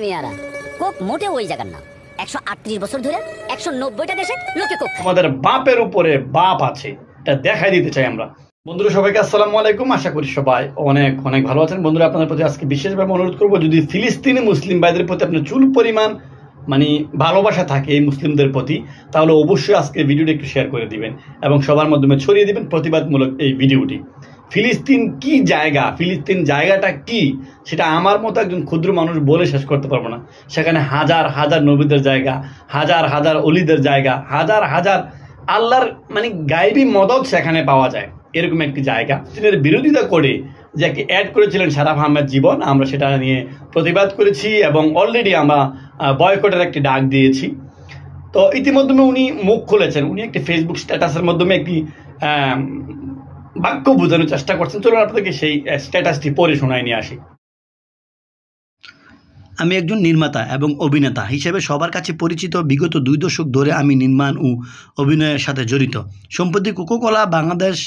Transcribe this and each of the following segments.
মেয়ারা Coke মোটে ওই জায়গার না। 138 বছর ধরে 190টা দেশে লোকে কোক খায়। আমাদের বাপের উপরে বাপ আছে, এটা দেখাই দিতে চাই আমরা। বন্ধুরা সবাইকে আসসালামু আলাইকুম, আশা করি সবাই অনেক অনেক ভালো আছেন। বন্ধুরা আপনাদের প্রতি আজকে বিশেষভাবে অনুরোধ করবো, যদি ফিলিস্তিনি মুসলিম ভাইদের প্রতি আপনার চুল পরিমাণ ভালোবাসা থাকে এই মুসলিমদের প্রতি, তাহলে অবশ্যই আজকে ভিডিওটি একটু শেয়ার করে দিবেন এবং সবার মাধ্যমে ছড়িয়ে দিবেন প্রতিবাদমূলক এই ভিডিওটি। ফিলিস্তিন কি জায়গা, ফিলিস্তিন জায়গাটা কি, সেটা আমার মতো একজন ক্ষুদ্র মানুষ বলে শেষ করতে পারবো না। সেখানে হাজার হাজার নবীদের জায়গা, হাজার হাজার অলিদের জায়গা, হাজার হাজার আল্লাহর গায়েবী মদদ সেখানে পাওয়া যায়। এরকম একটি জায়গা চীনের বিরোধিতা করে যাকে অ্যাড করেছিলেন শারাফ আহমেদ জীবন, আমরা সেটা নিয়ে প্রতিবাদ করেছি এবং অলরেডি আমরা বয়কটের একটি ডাক দিয়েছি। তো ইতিমধ্যে উনি মুখ খুলেছেন, উনি একটি ফেসবুক স্ট্যাটাসের মাধ্যমে একটি বাক্য বোঝানোর চেষ্টা করছেন। চলুন আপনাদেরকে সেই স্ট্যাটাসটি পড়ে শোনায় নিয়ে আসি। আমি একজন নির্মাতা এবং অভিনেতা হিসেবে সবার কাছে পরিচিত। বিগত 2 দশক ধরে আমি নির্মাণ ও অভিনয়ের সাথে জড়িত। সম্প্রতি কোকা-কোলা বাংলাদেশ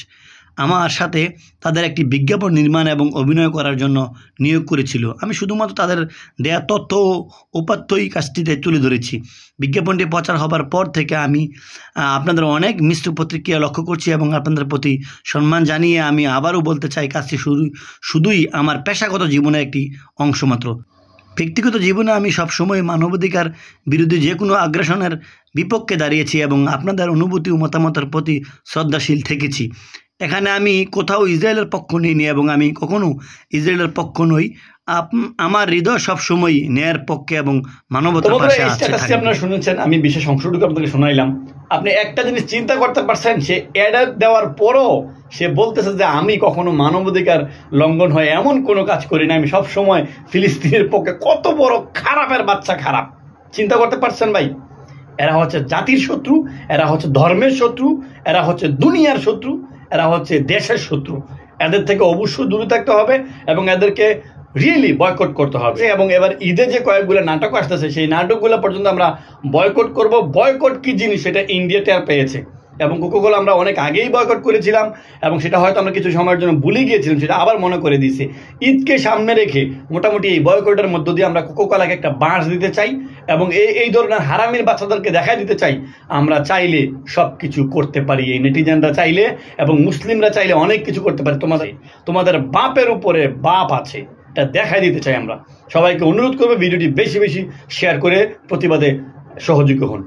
আমার সাথে তাদের একটি বিজ্ঞাপন নির্মাণ এবং অভিনয় করার জন্য নিয়োগ করেছিল। আমি শুধুমাত্র তাদের দেয়া তথ্য ও উপাত্তই কাজটিতে তুলে ধরেছি। বিজ্ঞাপনটি প্রচার হবার পর থেকে আমি আপনাদের অনেক মিশ্র প্রতিক্রিয়া লক্ষ্য করছি এবং আপনাদের প্রতি সম্মান জানিয়ে আমি আবারও বলতে চাই, কাজটি শুধুই আমার পেশাগত জীবনের একটি অংশ মাত্র। ব্যক্তিগত জীবনে আমি সবসময় মানবাধিকার বিরোধী যে কোনো আগ্রাসনের বিপক্ষে দাঁড়িয়েছি এবং আপনাদের অনুভূতি ও মতামতের প্রতি শ্রদ্ধাশীল থেকেছি। এখানে আমি কোথাও ইসরায়েলের পক্ষ নিইনি এবং আমি কখনো ইসরায়েলের পক্ষ নই। আমার হৃদয় সবসময় ন্যায়ের পক্ষে এবং মানবতার পাশে আছে। আপনারা শুনেছেন, আমি বিশেষ অংশটুকু আপনাকে শোনাইলাম। আপনি একটা জিনিস চিন্তা করতে পারছেন, সে অ্যাড দেওয়ার পরও সে বলতেছে যে আমি কখনো মানবাধিকার লঙ্ঘন হয় এমন কোনো কাজ করি না, আমি সবসময় ফিলিস্তিনের পক্ষে। কত বড় খারাপের বাচ্চা খারাপ, চিন্তা করতে পারছেন ভাই? এরা হচ্ছে জাতির শত্রু, এরা হচ্ছে ধর্মের শত্রু, এরা হচ্ছে দুনিয়ার শত্রু, এরা হচ্ছে দেশের শত্রু। এদের থেকে অবশ্যই দূরে থাকতে হবে এবং এদেরকে রিয়েলি বয়কট করতে হবে। এবং এবার ঈদে যে কয়েকগুলো নাটক আসতেছে, সেই নাটকগুলো পর্যন্ত আমরা বয়কট করব। বয়কট কি জিনিস সেটা ইন্ডিয়া টের পেয়েছে এবং কোকা-কোলা আমরা অনেক আগেই বয়কট করেছিলাম এবং সেটা হয়তো আমরা কিছু সময়ের জন্য ভুলে গিয়েছিলাম, সেটা আবার মনে করে দিয়েছি। ঈদকে সামনে রেখে মোটামুটি এই বয়কটের মধ্য দিয়ে আমরা কোকা-কোলাকে একটা বাঁশ দিতে চাই এবং এই ধরনের হারামির বাচ্চাদেরকে দেখাই দিতে চাই আমরা চাইলে সব কিছু করতে পারি। এই নেটিজেনরা চাইলে এবং মুসলিমরা চাইলে অনেক কিছু করতে পারি। তোমাদের বাপের উপরে বাপ আছে, এটা দেখাই দিতে চাই আমরা। সবাইকে অনুরোধ করবো ভিডিওটি বেশি বেশি শেয়ার করে প্রতিবাদে সহযোগী হন।